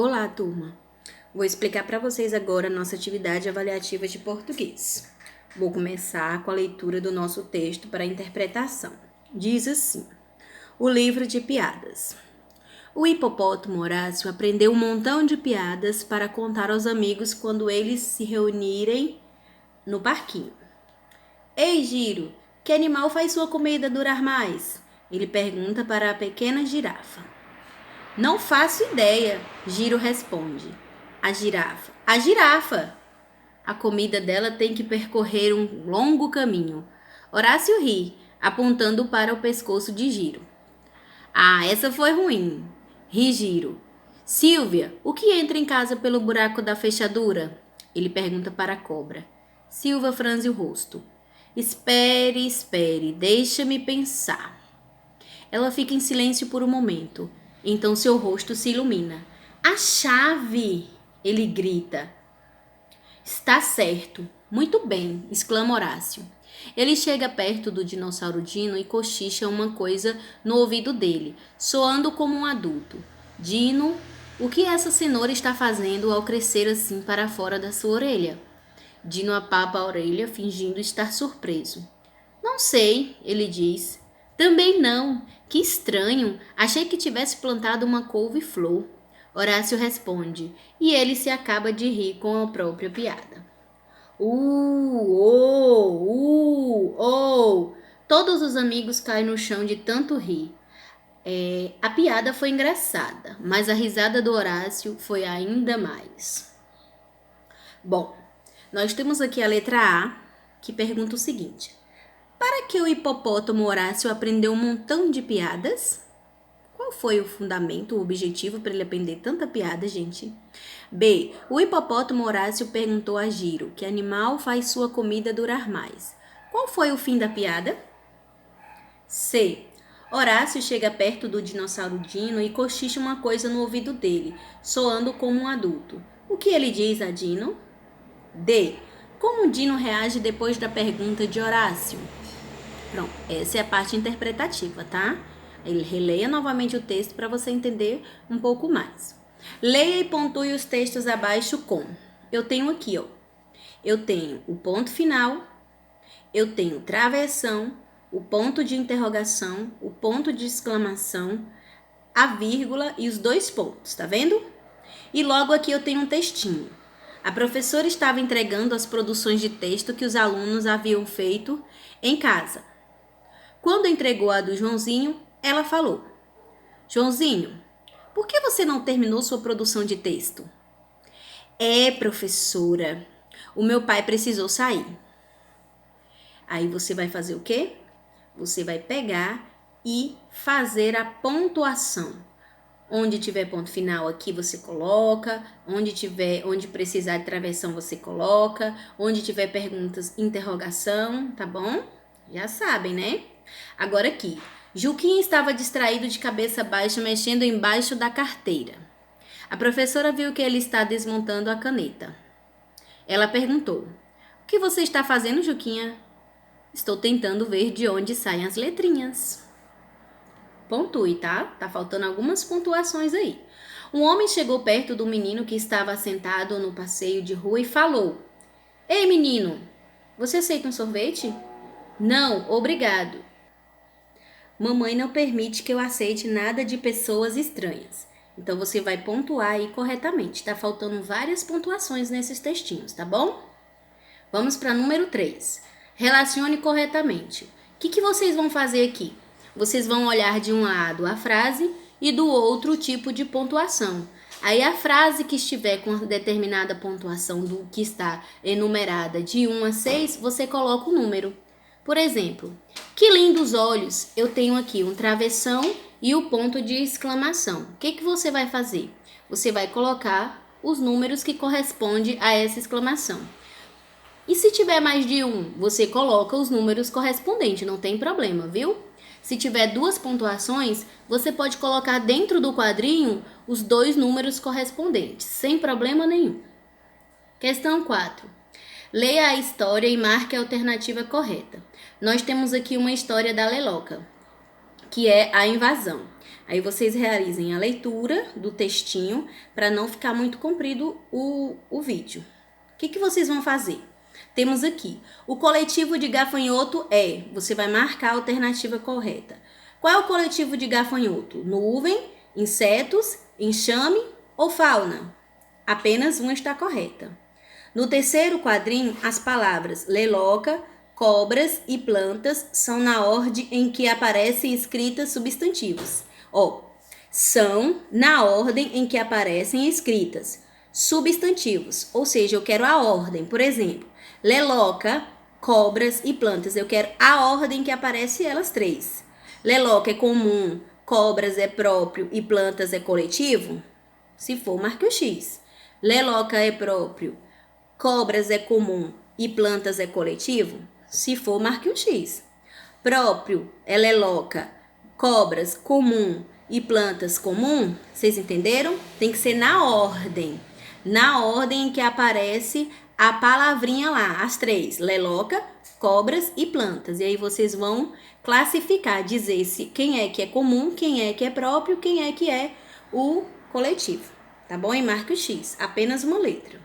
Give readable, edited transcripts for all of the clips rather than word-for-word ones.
Olá, turma! Vou explicar para vocês agora a nossa atividade avaliativa de português. Vou começar com a leitura do nosso texto para a interpretação. Diz assim: o livro de piadas. O hipopótamo Horácio aprendeu um montão de piadas para contar aos amigos quando eles se reunirem no parquinho. Ei, Giro, que animal faz sua comida durar mais? Ele pergunta para a pequena girafa. Não faço ideia, Giro responde. A girafa. A girafa! A comida dela tem que percorrer um longo caminho. Horácio ri, apontando para o pescoço de Giro. Ah, essa foi ruim. Ri Giro. Silvia, o que entra em casa pelo buraco da fechadura? Ele pergunta para a cobra. Silvia franze o rosto. Espere, deixa-me pensar. Ela fica em silêncio por um momento. Então seu rosto se ilumina. A chave! Ele grita. Está certo. Muito bem, exclama Horácio. Ele chega perto do dinossauro Dino e cochicha uma coisa no ouvido dele, soando como um adulto. Dino, o que essa cenoura está fazendo ao crescer assim para fora da sua orelha? Dino apapa a orelha, fingindo estar surpreso. Não sei, ele diz. Também não. Que estranho. Achei que tivesse plantado uma couve-flor. Horácio responde, e ele se acaba de rir com a própria piada. Oh! Todos os amigos caem no chão de tanto rir. A piada foi engraçada, mas a risada do Horácio foi ainda mais. Bom, nós temos aqui a letra A, que pergunta o seguinte. Para que o hipopótamo Horácio aprendeu um montão de piadas? Qual foi o fundamento, o objetivo para ele aprender tanta piada, gente? B. O hipopótamo Horácio perguntou a Giro que animal faz sua comida durar mais. Qual foi o fim da piada? C. Horácio chega perto do dinossauro Dino e cochicha uma coisa no ouvido dele, soando como um adulto. O que ele diz a Dino? D. Como Dino reage depois da pergunta de Horácio? Pronto, essa é a parte interpretativa, tá? Ele releia novamente o texto para você entender um pouco mais. Leia e pontue os textos abaixo com. Eu tenho aqui, ó. Eu tenho o ponto final, eu tenho travessão, o ponto de interrogação, o ponto de exclamação, a vírgula e os dois pontos, tá vendo? E logo aqui eu tenho um textinho. A professora estava entregando as produções de texto que os alunos haviam feito em casa. Quando entregou a do Joãozinho, ela falou: Joãozinho, por que você não terminou sua produção de texto? Professora, o meu pai precisou sair. Aí você vai fazer o quê? Você vai pegar e fazer a pontuação. Onde tiver ponto final aqui você coloca, onde precisar de travessão você coloca, onde tiver perguntas, interrogação, tá bom? Já sabem, né? Agora aqui, Juquinha estava distraído de cabeça baixa, mexendo embaixo da carteira. A professora viu que ele está desmontando a caneta. Ela perguntou: O que você está fazendo, Juquinha? Estou tentando ver de onde saem as letrinhas. Pontue, tá? Tá faltando algumas pontuações aí. Um homem chegou perto do menino que estava sentado no passeio de rua e falou: Ei, menino, você aceita um sorvete? Não, obrigado. Mamãe não permite que eu aceite nada de pessoas estranhas. Então você vai pontuar aí corretamente. Tá faltando várias pontuações nesses textinhos, tá bom? Vamos para número 3. Relacione corretamente. O que vocês vão fazer aqui? Vocês vão olhar de um lado a frase e do outro o tipo de pontuação. Aí a frase que estiver com determinada pontuação do que está enumerada de 1 a 6, você coloca o número. Por exemplo, que lindos olhos! Eu tenho aqui um travessão e o ponto de exclamação. O que você vai fazer? Você vai colocar os números que correspondem a essa exclamação. E se tiver mais de um, você coloca os números correspondentes, não tem problema, viu? Se tiver 2 pontuações, você pode colocar dentro do quadrinho os 2 números correspondentes, sem problema nenhum. Questão 4. Leia a história e marque a alternativa correta. Nós temos aqui uma história da Leloca, que é a invasão. Aí vocês realizem a leitura do textinho para não ficar muito comprido o vídeo. O que vocês vão fazer? Temos aqui, o coletivo de gafanhoto é, você vai marcar a alternativa correta. Qual é o coletivo de gafanhoto? Nuvem, insetos, enxame ou fauna? Apenas uma está correta. No terceiro quadrinho, as palavras leloca, cobras e plantas são na ordem em que aparecem escritas substantivos. São na ordem em que aparecem escritas substantivos, ou seja, eu quero a ordem. Por exemplo, leloca, cobras e plantas, eu quero a ordem que aparece elas três. Leloca é comum, cobras é próprio e plantas é coletivo? Se for, marque o X. Leloca é próprio, cobras é comum e plantas é coletivo? Se for, marque o X. Próprio é leloca, cobras comum e plantas comum? Vocês entenderam? Tem que ser na ordem. Na ordem em que aparece a palavrinha lá, as três, leloca, cobras e plantas. E aí vocês vão classificar, dizer se quem é que é comum, quem é que é próprio, quem é que é o coletivo. Tá bom? E marque o X, apenas uma letra.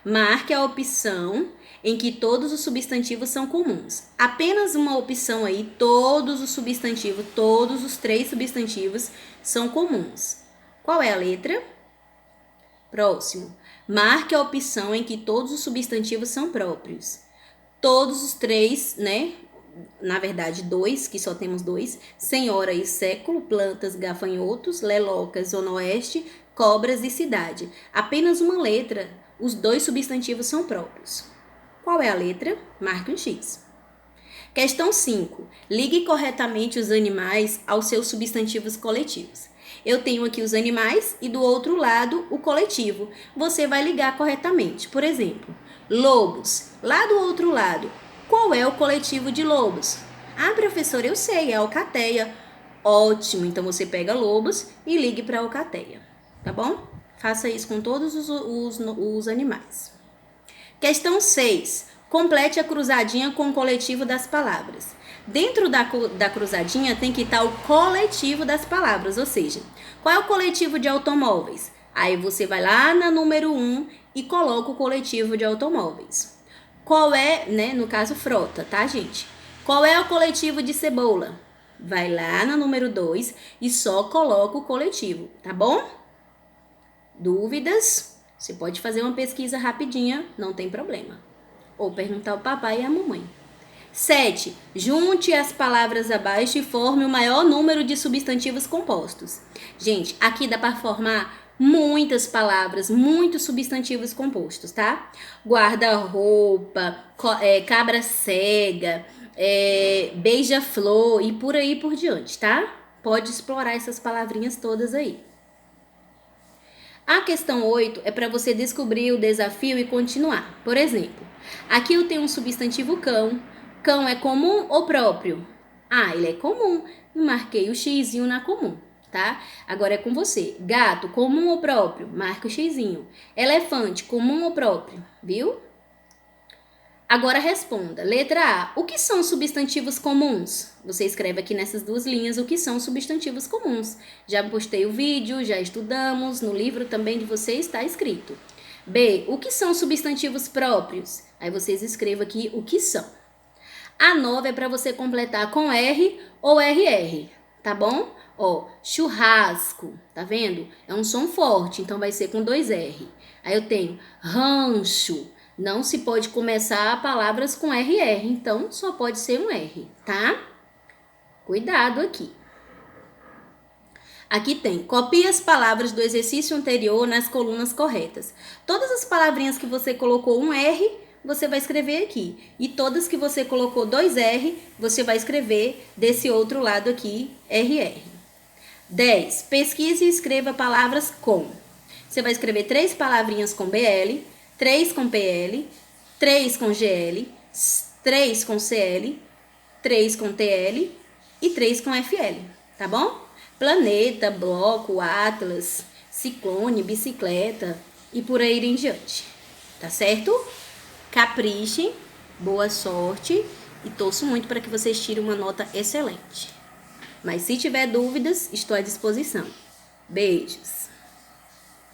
Marque a opção em que todos os substantivos são comuns. Apenas uma opção aí, todos os substantivos, todos os 3 substantivos são comuns. Qual é a letra? Próximo. Marque a opção em que todos os substantivos são próprios. Todos os 3, né? Na verdade, 2, que só temos 2. Senhora e século, plantas, gafanhotos, lelocas, zona oeste, cobras e cidade. Apenas uma letra, os 2 substantivos são próprios. Qual é a letra? Marque um X. Questão 5. Ligue corretamente os animais aos seus substantivos coletivos. Eu tenho aqui os animais e do outro lado o coletivo. Você vai ligar corretamente. Por exemplo, lobos. Lá do outro lado, qual é o coletivo de lobos? Ah, professora, eu sei, é a alcateia. Ótimo, então você pega lobos e ligue para a alcateia, tá bom? Faça isso com todos os animais. Questão 6. Complete a cruzadinha com o coletivo das palavras. Dentro da cruzadinha tem que estar o coletivo das palavras, ou seja, qual é o coletivo de automóveis? Aí você vai lá na número 1 e coloca o coletivo de automóveis. Qual é, né, no caso frota, tá, gente? Qual é o coletivo de cebola? Vai lá na número 2 e só coloca o coletivo, tá bom? Dúvidas? Você pode fazer uma pesquisa rapidinha, não tem problema. Ou perguntar ao papai e à mamãe. 7. Junte as palavras abaixo e forme o maior número de substantivos compostos. Gente, aqui dá para formar muitas palavras, muitos substantivos compostos, tá? Guarda-roupa, cabra cega, beija-flor e por aí por diante, tá? Pode explorar essas palavrinhas todas aí. A questão 8 é para você descobrir o desafio e continuar. Por exemplo, aqui eu tenho um substantivo cão. Cão é comum ou próprio? Ah, ele é comum. Eu marquei o xizinho na comum, tá? Agora é com você. Gato, comum ou próprio? Marca o xizinho. Elefante, comum ou próprio? Viu? Agora responda. Letra A. O que são substantivos comuns? Você escreve aqui nessas 2 linhas o que são substantivos comuns. Já postei o vídeo, já estudamos, no livro também de vocês está escrito. B. O que são substantivos próprios? Aí vocês escrevam aqui o que são. A 9 é para você completar com R ou RR, tá bom? Churrasco, tá vendo? É um som forte, então vai ser com 2 R. Aí eu tenho rancho. Não se pode começar palavras com RR, então só pode ser um R, tá? Cuidado aqui. Aqui tem, copie as palavras do exercício anterior nas colunas corretas. Todas as palavrinhas que você colocou um R, você vai escrever aqui. E todas que você colocou 2 R, você vai escrever desse outro lado aqui, RR. 10. Pesquise e escreva palavras com. Você vai escrever 3 palavrinhas com BL, 3 com PL, 3 com GL, 3 com CL, 3 com TL e 3 com FL, tá bom? Planeta, bloco, atlas, ciclone, bicicleta e por aí em diante, tá certo? Caprichem, boa sorte e torço muito para que vocês tirem uma nota excelente. Mas se tiver dúvidas, estou à disposição. Beijos!